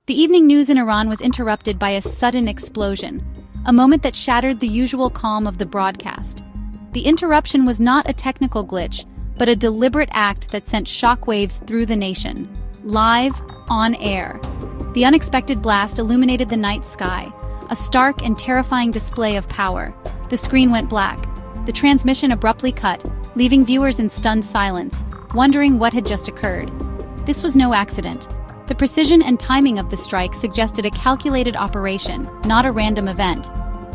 The evening news in Iran was interrupted by a sudden explosion, a moment that shattered the usual calm of the broadcast. The interruption was not a technical glitch, but a deliberate act that sent shockwaves through the nation. Live, on air. The unexpected blast illuminated the night sky, a stark and terrifying display of power. The screen went black. The transmission abruptly cut, leaving viewers in stunned silence, wondering what had just occurred. This was no accident. The precision and timing of the strike suggested a calculated operation, not a random event.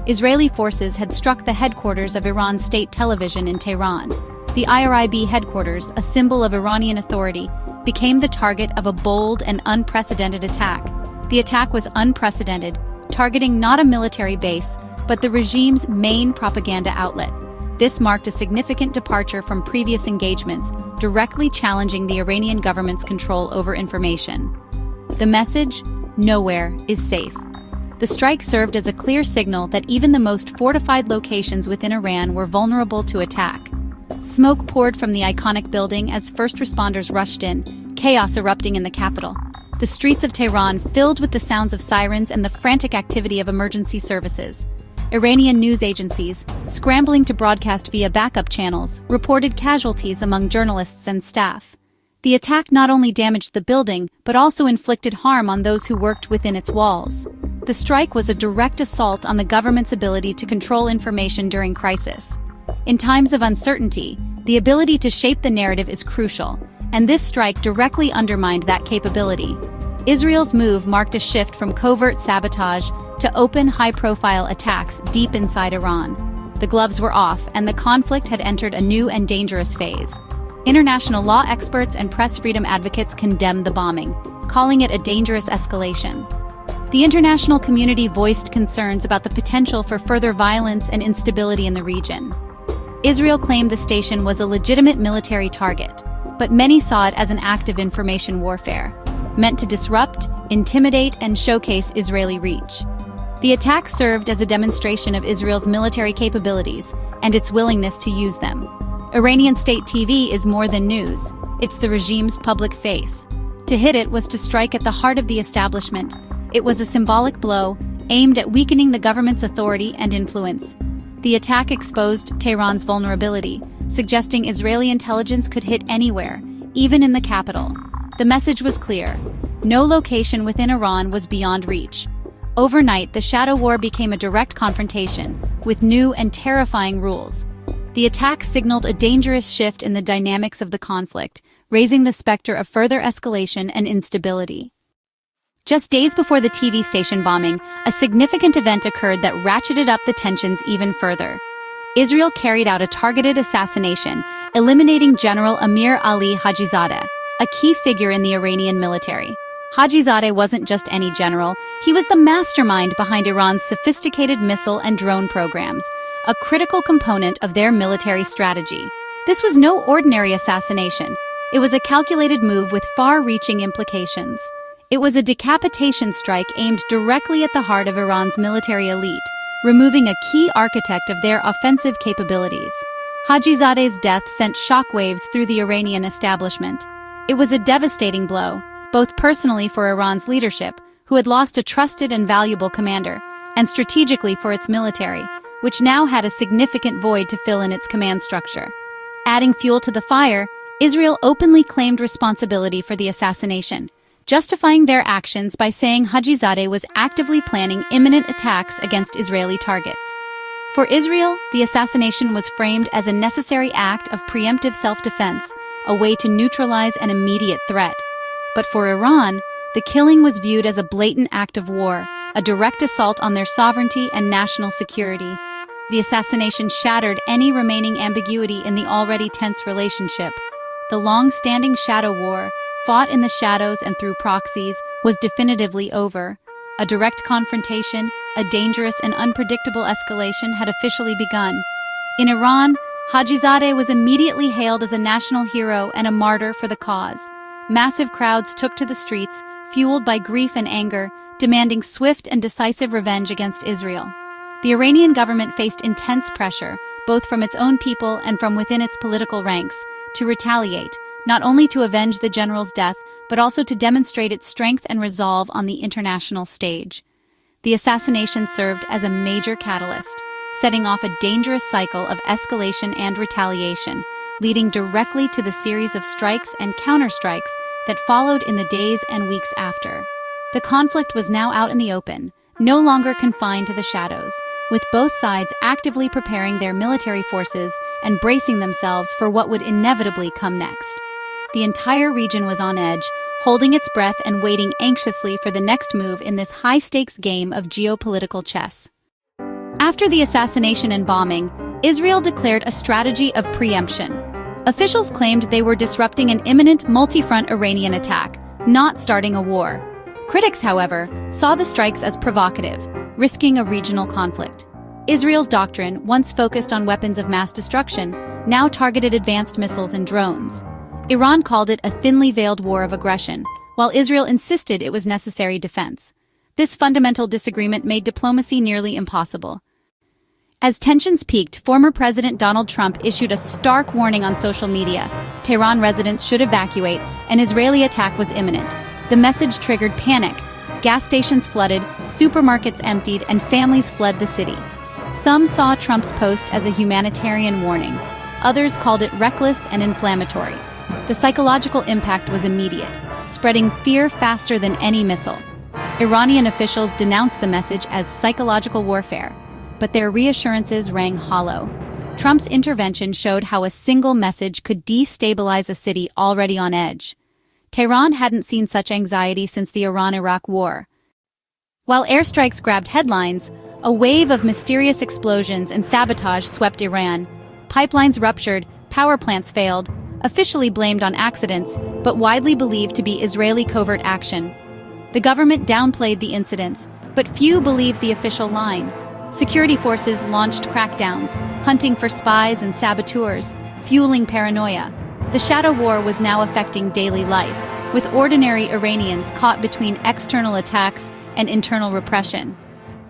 Israeli forces had struck the headquarters of Iran's state television in Tehran. The IRIB headquarters, a symbol of Iranian authority, became the target of a bold and unprecedented attack. The attack was unprecedented, targeting not a military base, but the regime's main propaganda outlet. This marked a significant departure from previous engagements, directly challenging the Iranian government's control over information. The message, "Nowhere is safe." The strike served as a clear signal that even the most fortified locations within Iran were vulnerable to attack. Smoke poured from the iconic building as first responders rushed in, chaos erupting in the capital. The streets of Tehran filled with the sounds of sirens and the frantic activity of emergency services. Iranian news agencies, scrambling to broadcast via backup channels, reported casualties among journalists and staff. The attack not only damaged the building, but also inflicted harm on those who worked within its walls. The strike was a direct assault on the government's ability to control information during crisis. In times of uncertainty, the ability to shape the narrative is crucial, and this strike directly undermined that capability. Israel's move marked a shift from covert sabotage to open, high-profile attacks deep inside Iran. The gloves were off, and the conflict had entered a new and dangerous phase. International law experts and press freedom advocates condemned the bombing, calling it a dangerous escalation. The international community voiced concerns about the potential for further violence and instability in the region. Israel claimed the station was a legitimate military target, but many saw it as an act of information warfare, meant to disrupt, intimidate, and showcase Israeli reach. The attack served as a demonstration of Israel's military capabilities and its willingness to use them. Iranian state TV is more than news. It's the regime's public face. To hit it was to strike at the heart of the establishment. It was a symbolic blow, aimed at weakening the government's authority and influence. The attack exposed Tehran's vulnerability, suggesting Israeli intelligence could hit anywhere, even in the capital. The message was clear. No location within Iran was beyond reach. Overnight, the shadow war became a direct confrontation, with new and terrifying rules. The attack signaled a dangerous shift in the dynamics of the conflict, raising the specter of further escalation and instability. Just days before the TV station bombing, a significant event occurred that ratcheted up the tensions even further. Israel carried out a targeted assassination, eliminating General Amir Ali Hajizadeh, a key figure in the Iranian military. Hajizadeh wasn't just any general, he was the mastermind behind Iran's sophisticated missile and drone programs, a critical component of their military strategy. This was no ordinary assassination. It was a calculated move with far-reaching implications. It was a decapitation strike aimed directly at the heart of Iran's military elite, removing a key architect of their offensive capabilities. Hajizadeh's death sent shockwaves through the Iranian establishment. It was a devastating blow, both personally for Iran's leadership, who had lost a trusted and valuable commander, and strategically for its military, which now had a significant void to fill in its command structure. Adding fuel to the fire, Israel openly claimed responsibility for the assassination, justifying their actions by saying Hajizadeh was actively planning imminent attacks against Israeli targets. For Israel, the assassination was framed as a necessary act of preemptive self-defense, a way to neutralize an immediate threat. But for Iran, the killing was viewed as a blatant act of war, a direct assault on their sovereignty and national security. The assassination shattered any remaining ambiguity in the already tense relationship. The long-standing shadow war, fought in the shadows and through proxies, was definitively over. A direct confrontation, a dangerous and unpredictable escalation had officially begun. In Iran, Hajizadeh was immediately hailed as a national hero and a martyr for the cause. Massive crowds took to the streets, fueled by grief and anger, demanding swift and decisive revenge against Israel. The Iranian government faced intense pressure, both from its own people and from within its political ranks, to retaliate, not only to avenge the general's death, but also to demonstrate its strength and resolve on the international stage. The assassination served as a major catalyst, setting off a dangerous cycle of escalation and retaliation, leading directly to the series of strikes and counterstrikes that followed in the days and weeks after. The conflict was now out in the open, no longer confined to the shadows, with both sides actively preparing their military forces and bracing themselves for what would inevitably come next. The entire region was on edge, holding its breath and waiting anxiously for the next move in this high-stakes game of geopolitical chess. After the assassination and bombing, Israel declared a strategy of preemption. Officials claimed they were disrupting an imminent multi-front Iranian attack, not starting a war. Critics, however, saw the strikes as provocative, risking a regional conflict. Israel's doctrine, once focused on weapons of mass destruction, now targeted advanced missiles and drones. Iran called it a thinly veiled war of aggression, while Israel insisted it was necessary defense. This fundamental disagreement made diplomacy nearly impossible. As tensions peaked, former President Donald Trump issued a stark warning on social media. Tehran residents should evacuate, an Israeli attack was imminent. The message triggered panic. Gas stations flooded, supermarkets emptied, and families fled the city. Some saw Trump's post as a humanitarian warning. Others called it reckless and inflammatory. The psychological impact was immediate, spreading fear faster than any missile. Iranian officials denounced the message as psychological warfare, but their reassurances rang hollow. Trump's intervention showed how a single message could destabilize a city already on edge. Tehran hadn't seen such anxiety since the Iran-Iraq War. While airstrikes grabbed headlines, a wave of mysterious explosions and sabotage swept Iran. Pipelines ruptured, power plants failed, officially blamed on accidents, but widely believed to be Israeli covert action. The government downplayed the incidents, but few believed the official line. Security forces launched crackdowns, hunting for spies and saboteurs, fueling paranoia. The shadow war was now affecting daily life, with ordinary Iranians caught between external attacks and internal repression.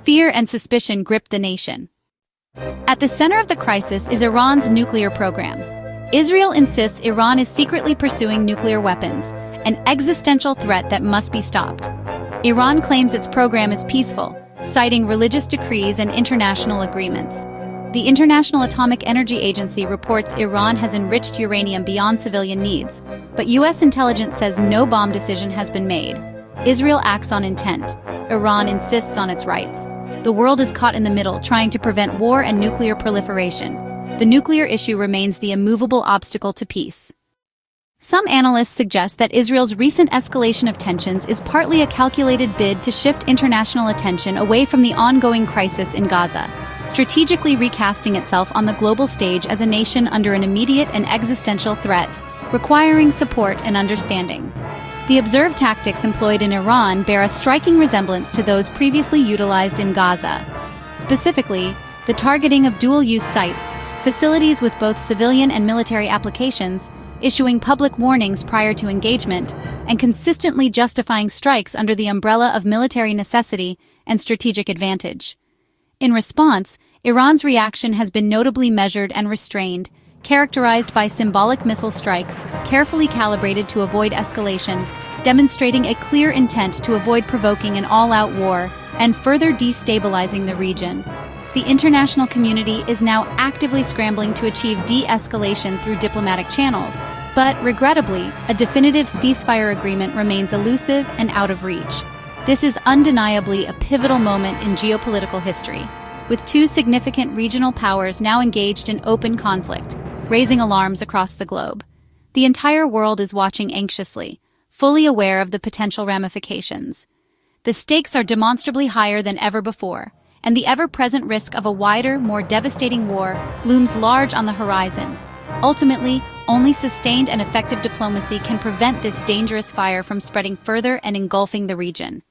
Fear and suspicion gripped the nation. At the center of the crisis is Iran's nuclear program. Israel insists Iran is secretly pursuing nuclear weapons, an existential threat that must be stopped. Iran claims its program is peaceful, citing religious decrees and international agreements. The International Atomic Energy Agency reports Iran has enriched uranium beyond civilian needs, but U.S. intelligence says no bomb decision has been made. Israel acts on intent. Iran insists on its rights. The world is caught in the middle, trying to prevent war and nuclear proliferation. The nuclear issue remains the immovable obstacle to peace. Some analysts suggest that Israel's recent escalation of tensions is partly a calculated bid to shift international attention away from the ongoing crisis in Gaza, strategically recasting itself on the global stage as a nation under an immediate and existential threat, requiring support and understanding. The observed tactics employed in Iran bear a striking resemblance to those previously utilized in Gaza. Specifically, the targeting of dual-use sites, facilities with both civilian and military applications, issuing public warnings prior to engagement, and consistently justifying strikes under the umbrella of military necessity and strategic advantage. In response, Iran's reaction has been notably measured and restrained, characterized by symbolic missile strikes, carefully calibrated to avoid escalation, demonstrating a clear intent to avoid provoking an all-out war and further destabilizing the region. The international community is now actively scrambling to achieve de-escalation through diplomatic channels, but regrettably, a definitive ceasefire agreement remains elusive and out of reach. This is undeniably a pivotal moment in geopolitical history, with two significant regional powers now engaged in open conflict, raising alarms across the globe. The entire world is watching anxiously, fully aware of the potential ramifications. The stakes are demonstrably higher than ever before, and the ever-present risk of a wider, more devastating war looms large on the horizon. Ultimately, only sustained and effective diplomacy can prevent this dangerous fire from spreading further and engulfing the region.